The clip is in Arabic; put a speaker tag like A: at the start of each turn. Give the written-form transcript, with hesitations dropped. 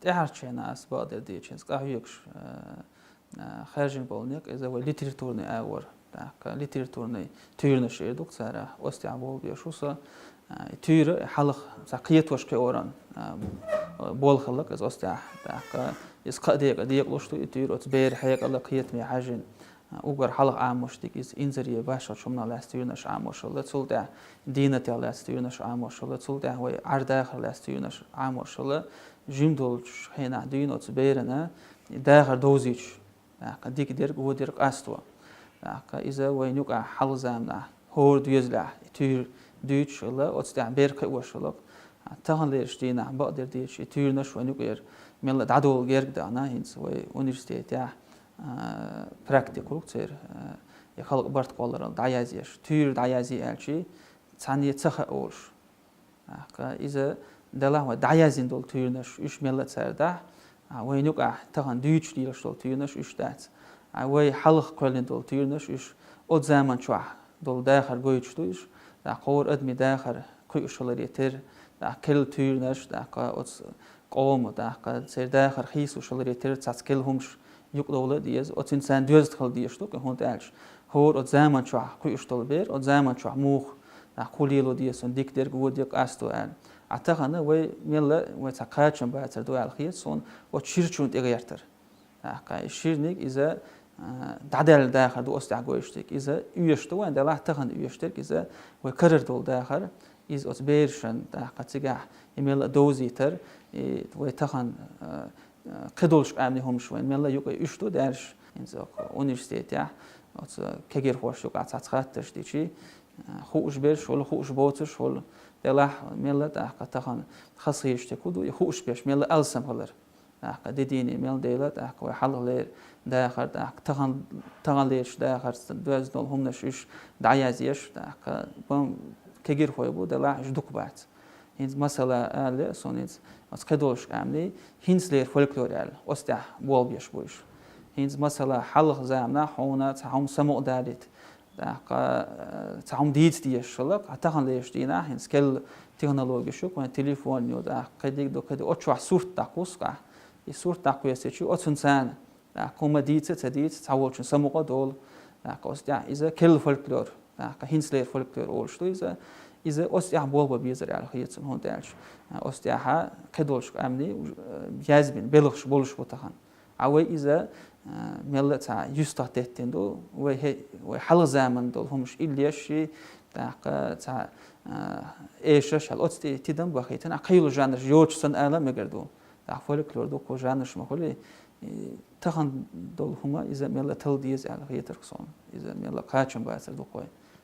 A: تعرف ناس بعض ديتشنز قهويكش خارجين بولنيك إذا هو ليتراتورني أور ليتراتورني تيرنا شيء دكتورة واستعبول بيشوسا تير حلق سقيت وش كأوران بول خلق إذا استع إذا قديق لشتو تير أتبير حياك الله قيت مي حاجين وقر حلق عاموشتك إذا إنزريه باشر شمنا لاستيونش عاموش الله تسولد دينة لاستيونش عاموش الله تسولد هو عرداخر لاستيونش عاموش الله جيمدول هنا دينة تبيرنا داخر دوزيش ديك ديرك هو ديرك أستوا إذا وينوك حل زامنا هور ديزلا تير ديتش الله أتستع بيرك وش الله تهان ليش دينا بقدر ديتش تير نش وينوك ملا دعدول غيرك دانا هنس وuniversitet يا براكتيكول تصير يخلق برت قولر دعيازيش تير دعيازي ألشي ثانية تخ أولش إذا دلا هو دعيازين دول تير نش إيش ملا تصير ده وينوك تهان ديتش ديلش دول تير نش إيش دات وي حلق كلين دول تير نش إيش أد زمان شو دول داخل جويش تويش دا قور أدمي داخل كويش ولا ريتر دا كل تير نش دا أد قوم دا سير داخل خيس وش ولا ريتر تاس كلهمش يقدروا ديز أد إنسان دوز تخل ديش تو كهون تعيش هور أد زمان شو كويش دول بير أد زمان شو موخ دا كليلو ديز ونديك دير جود ديك أستو أن أعتقد وي ميلا وتقاتشن بعد تردو على الخيط صون وتشيرشون تغيرتر الشيرنيك إذا دعدل داخل دو استعجوشتك إذا يشتو وين دلاه تخن يشتك إذا وكرر دول داخل إذا أتبيرشن داخل تجاه يميل دوزيتر وتخن قدولش أمني هم شوين ميلا يوك يشتو دارش إنزا universitet يا كجير خوش يوك عتاتخاتش ديشي خوش بيرش ولا خوش بوتش ولا دلاه ميلا داخل تخن خصيشتك ودو يخوش بيش ميلا ألسم هلر داخل ديني ميل ديلا داخل حل لير داخل تغن ليش داخل دوز دول هم نشيش دعيازيش داخل بام كجير خوي بود دلاه جدوك بعد هنز مثلا آله سونيز أتقدرش أمني هنز لير فولكلوريال أستع بول بيش بوش هنز مثلا حلق زامنا حونا تهم سمو داريت داخل تهم ديت ديش شلق تغن ليش دينا هنز كل تكنولوژي شو كون تليفون يو داخل كديك دو كدي أتشوه صورة تاكوسكا الصورة تاكوية شو أتنسان كوما ديت تديت تعودش سموقة دول أستع إذا كل فولكلور هنسلير فولكلور أولش إذا أستع بول بيزر على خيط هون دالش أستع كدولش أمني جاذبين بلغش بولش بتخن أو إذا ملت يستطيعين دو وحل زمن دول همش إليش تاع إيش شال أستي تدم بخيتنا قيل جانر جوج سن ألا مقردو تاع فولكلور دو كو جانرش مخلي تخن دول هما إذا ملا تل ديز على غير تركسون إذا ملا قاتشم باسر دو قوي